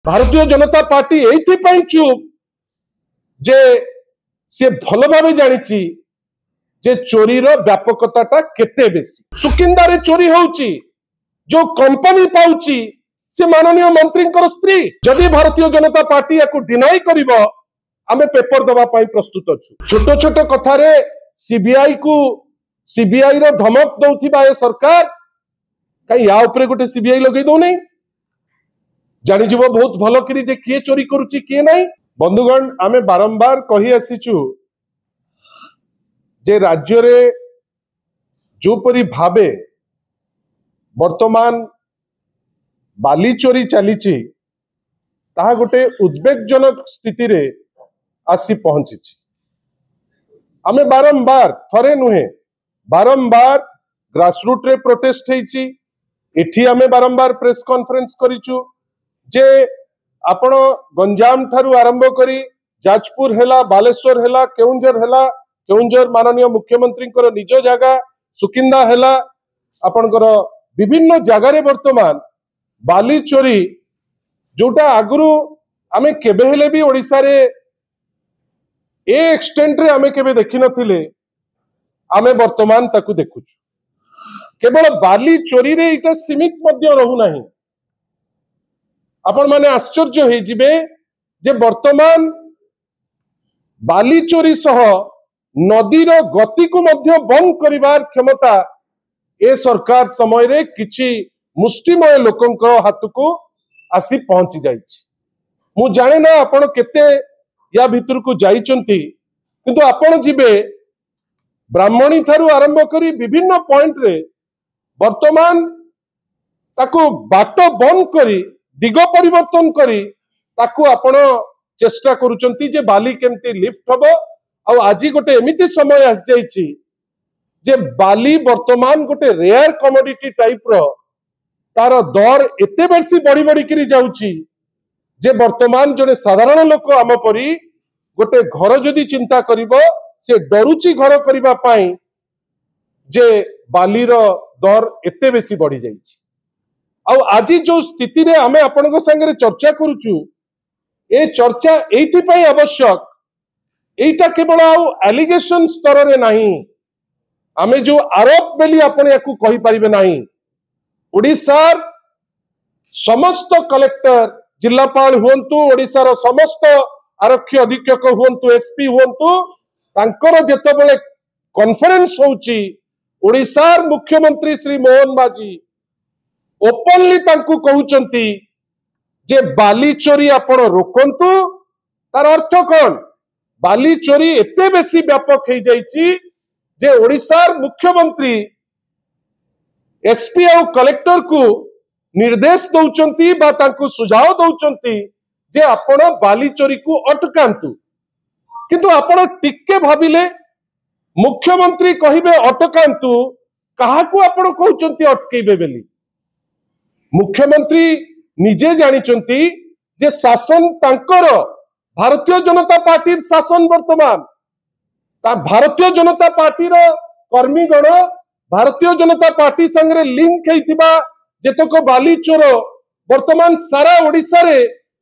Bharatiya Janata party एइथिपाई चुप जे से भल भाव जानी जे चोरीर व्यापकता केते बेसी सुकिंदारे चोरी होउची जो कंपनी पाउची से माननीय मंत्री स्त्री जदि भारतीय जनता पार्टी या डिनाई करिवो आमे पेपर दबा पाई प्रस्तुत अछु। छोट छोट कथारे सीबीआई रो धमक दउथिबा ए सरकार कई या ऊपर गोटे सीबीआई लगै दउ नै जानि जीव बहुत भल करी जे किए चोरी करूची किए नै। बंधुगण आमे बारंबार कहि आसीचु जे राज्य रे जो परी भाबे वर्तमान बाली चोरी चलीची ताहा गोटे उद्वेगजनक स्थिति रे आसी पहुंची। आमे बारंबार थरे नुहे बारंबार ग्रासरूट रे प्रोटेस्ट हेची एठी आमे बारंबार प्रेस कॉन्फ्रेंस करिचु जे आपण गंजाम थारु आरंभ करी जाजपुर हेला बालेश्वर हेला केउंझर माननीय मुख्यमंत्री निज जगह सुकिंदा हेला आपणकर विभिन्न जगार वर्तमान बाली चोरी जोटा आगुरु आमे केबे हेले भी ओडिसा रे ए एक्सटेंट रे आमे केबे देखि नथिले आमे वर्तमान ताकू देखुछु। केवल बाली चोरी रे इटा सीमित मध्य रहू नाही आपण माने आश्चर्य हे जिबे जे वर्तमान बाली चोरी सह नदीर गति को मध्य बंद करिवार क्षमता ए सरकार समय रे किछि मुष्टिमय लोकंक हाथ को आसी पहुंची जाइछि। मु जाने ना आपण केते या भीतर को जाइचंती किंतु आपण जिबे ब्राह्मणी थारु आरंभ करी विभिन्न पॉइंट रे वर्तमान ताको बाट बंद करी दिग परिवर्तन करी ताको आपण चेष्टा करूचंती जे बाली केमती लिफ्ट हबो। आ आज गोटे एमिति समय आस जाइछि जे बाली वर्तमान गोटे रेयर कमोडिटी टाइप रो तार दर एते बेसी बढ़ी बढ़ी करी जाउछि जे वर्तमान जने साधारण लोक आम परी गोटे घर जदि चिंता करिवो से डरुची घर करिबा पाई जे बाली रो दर एते बेसी बढ़ी जाइछि। आज जो स्थिति रे आमे आपनको संगे चर्चा करूछु ए चर्चा एइथि पई आवश्यक एइटा केवल एलिगेशन स्तर रे नहीं आमे जो आरोप बेली आपण याकू कहि परिबे नहीं। ओडिसार समस्त कलेक्टर जिल्लापाल हुंतु ओडिसार समस्त आरक्षी अधीक्षक हुंतु एसपी हुंतु तांकर जेतेबेले कॉन्फ्रेंस होउची ओडिसार मुख्यमंत्री श्री मोहन बाजी ओपनली तांकू कहउचंती जे बाली चोरी आपण रोकंतु। तार अर्थ कोन बाली चोरी एते बेसी व्यापक हो जाइछि जे ओडिसार मुख्यमंत्री एसपी और कलेक्टर को निर्देश दौचंती बा तांकू सुझाव दौचंती जे आपण बाली चोरी को अटकांतु किंतु आपण टिके भाबिले मुख्यमंत्री कहिबे अटकांतु काहाकू आपण कहउचंती अटकेबे बेली। मुख्यमंत्री निजे जानिचंती जे शासन तांकर भारतीय जनता पार्टी शासन वर्तमान भारतीय जनता पार्टी कर्मीगण भारतीय जनता पार्टी संगे लिंक होइतिबा जेतक बाली चोर वर्तमान सारा ओडिसा रे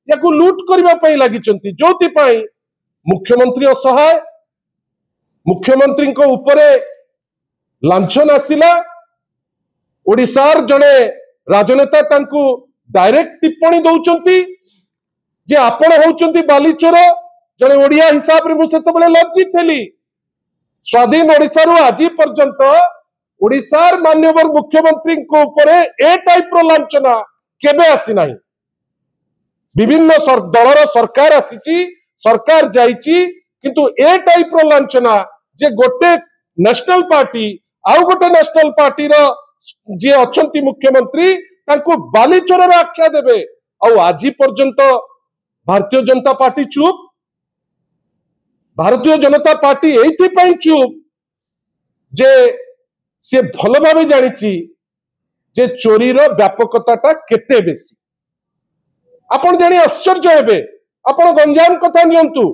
याकू लूट करबा पई लागिचंती जोति पई मुख्यमंत्री असहाय मुख्यमंत्री को ऊपरे लांछन आसिला ओडिसार जने राजनेता तांकू डायरेक्ट टिप्पणी दौचंती जे आपण होउचंती बाली चोर जने ओडिया हिसाब रे मु सेतबेले लज्जित थेली। स्वाधीन ओडिसा रु आज पर्यंत ओडिसार माननीय मुख्यमंत्री को ऊपर ए टाइप रो लांछना केबे आसी नाही। विभिन्न दलर सरकार आसीची सरकार जाईची किंतु ए टाइप रो लांछना जे गोटे नेशनल पार्टी आउ गोटे नेशनल पार्टी रो जे अछंती मुख्यमंत्री तांको बाली चोर रो आख्या देबे आउ आज पर्यंत भारतीय जनता पार्टी चुप। भारतीय जनता पार्टी एइथि पई चुप जे से भल भाव जानी जे चोरीर व्यापकता केते बेसी आपण जानी आश्चर्य हेबे। आपण गंजाम कथा नियंतु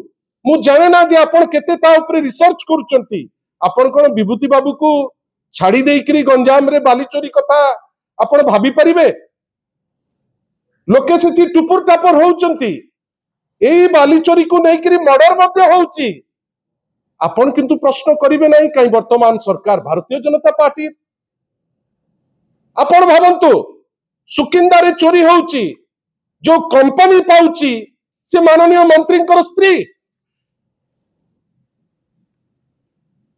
मु जाने ना जे आपण केते ता ऊपर रिसर्च करूचंती आपण कोन विभूति बाबू को छाड़ी देइकरी गंजाम रे बाली चोरी कथा आपण भाबी परिबे लोके से टुपुर टापर होउचंती एई बाली चोरी को नहीं मर्डर मध्य होउची आपण किंतु प्रश्न करिवे नहीं कहीं वर्तमान सरकार भारतीय जनता पार्टी आपण भावंतु सुकिंदारे चोरी होउची जो कंपनी पाउची से माननीय मंत्री स्त्री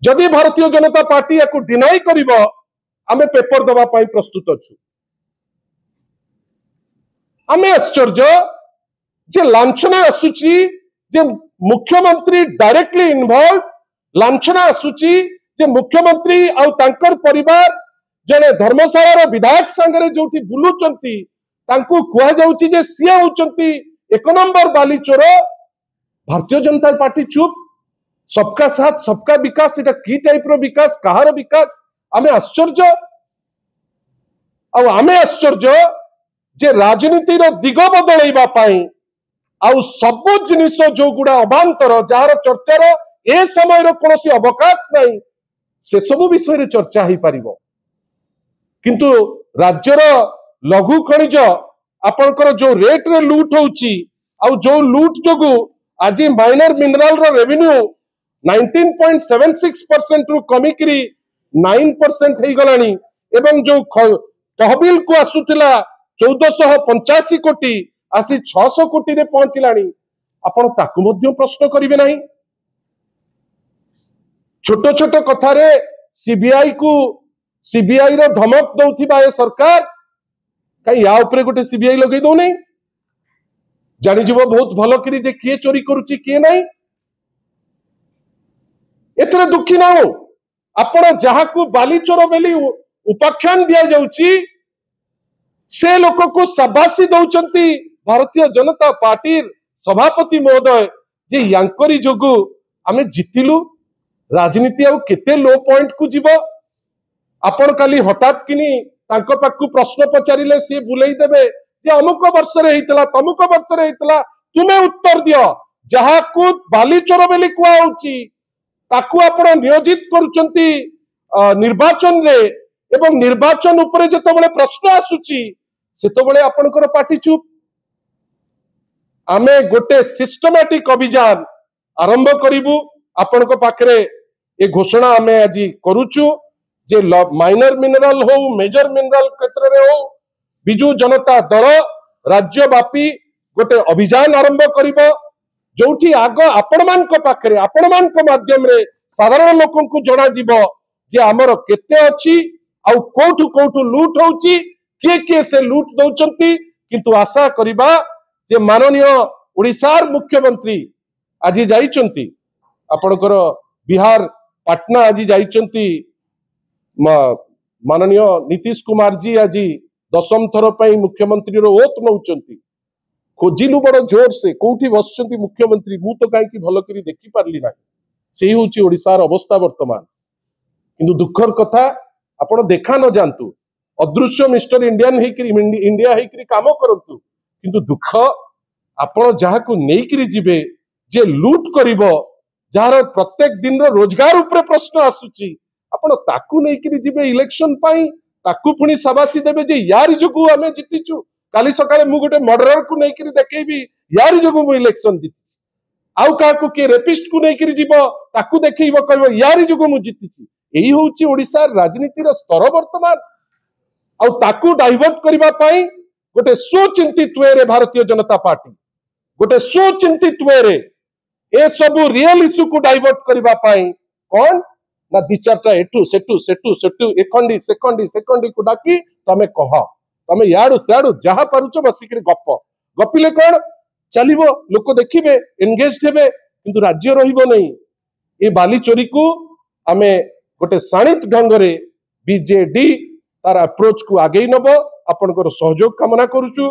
जदि भारतीय जनता पार्टी या डिनाई करिव आमे पेपर दबा पाई प्रस्तुत अछु आमे आश्चर्य जे लांछना आसुची जे मुख्यमंत्री डायरेक्टली इन्वॉल्व लांछना आसुची जे मुख्यमंत्री आउ तांकर परिवार जने धर्मशाला विधायक संगे जो बुलुचंती तांकू कुआ जाउची जे सिए होचंती एक नंबर बाली चोर भारतीय जनता पार्टी चुप सबका साथ सबका विकास इटा की टाइप रो विकास कहार विकास आमे आश्चर्य आमे आश्चर्य जे राजनीति रो दिग बदलैबा पाई आउ सब जिनिस जो गुड़ा अबांतर जार चर्चार ए समय रो कोनोसी अवकाश नहीं से सब विषय रे चर्चा ही पारिबो किंतु राज्यर लघु खनिज आपनकर जो रेट रे लूट होउची आउ जो लूट जोगु आज माइनर मिनरल रो रेवेन्यू 19.76% रु कमिकरी 9% हे गलानी एवं जो तहबिल को आसुतिला 1485 कोटी आसी 600 कोटी रे पहुंचलानी आपण ताकु मध्य प्रश्न करिवे नाही छोट छोट कथा रे सीबीआई रो धमक दउथिबा ए सरकार कई या ऊपर गोटे सीबीआई लगै दउ नै जानि जीव बहुत भलो करी जे किए चोरी करूची किए नाही एथरे दुखी ना हो आपण जहाकू बाली चोर बेली उपाख्यान दिया जाउची से लोक को शाबाशी दउचंती भारतीय जनता पार्टी सभापति महोदय जे यांकरी जोगु आमे जितिलु राजनीति आ केते लो पॉइंट को जीव आपण काली हठात किनी तांको पाकू प्रश्न पचारिले सी बुलेई देबे जे अमुक वर्ष रे हेतला तमुक वर्ष रे हेतला तुमे उत्तर दियो जहाकू बाली चोर बेली कुआ होउची ताकू आपण नियोजित करूचंती निर्वाचन रे एवं निर्वाचन उपरे जेतबेले प्रश्न आसुची सेतबेले आपनकर पार्टी चुप आमे गोटे सिस्टमैटिक अभियान आरंभ करिवु आपनक पाखरे ए घोषणा आमे आज करूचु जे माइनर मिनरल हो मेजर मिनरल क्षेत्र रे हो बिजू जनता दल राज्यव्यापी गोटे अभियान आरंभ करिवो जोठी आग आपण मानक पाखरे आपण मानक माध्यम रे साधारण लोकन को जणा जीवो जे हमर केते अछि आउ कोठु कोठु लूट होउची के से लूट दउचंती किंतु आशा करिबा जे माननीय ओडिसार मुख्यमंत्री आज जाइचंती आपनकर बिहार पटना आज जाइचंती माननीय नीतीश कुमार जी आज 10म थर पई मुख्यमंत्री रो ओत नउचंती खोजिलु बड़ जोर से कोठी बसचंती मुख्यमंत्री मु तो काई की भलो करी देखि पारली ना सेही होची ओडिसार अवस्था वर्तमान किंतु दुखर कथा आपण देखा न जानतु अदृश्य मिस्टर इंडियन इंडिया हेकरी काम करंतु किंतु दुख आपण जहा को नेकरी जिबे जे लूट करिवो जार प्रत्येक दिन रो रोजगार ऊपर प्रश्न आसुची आपण ताकू नेकरी जिबे इलेक्शन पाई ताकू पुनी सबासी देबे जे यार जोगु हमें जितिचु काली सकाळे मु गोटे मर्डरर को नेकरी देखेबी यार जोगु मु इलेक्शन जितिची आउ काकू के रेपिस्ट को नेकरी जिवो ताकू देखैबो कहबो यार जोगु मु जितिची एही होउची ओडिसा राजनीतिर स्तर वर्तमान आउ ताकू डाइवर्ट करिबा पाई गोटे सुचिंतित वे रे भारतीय जनता पार्टी गोटे सुचिंतित वे रे ए सब रियल इश्यू को डाइवर्ट करिबा पाई कोन ना दि चारटा एटू सेटू एखंडी सेकंडी को डाकी तमे कह तमे याडू त्याडू जहा पारुचो बसिकरी गपिले कोन चलिबो लोक देखिबे एंगेज्ड हेबे किंतु राज्य रहिबो नहीं ए बाली चोरी को आमे गोटे शाणित ढंग रे बीजेडी तार अप्रोच को आगे नब आपनकर सहयोग कामना करूछु।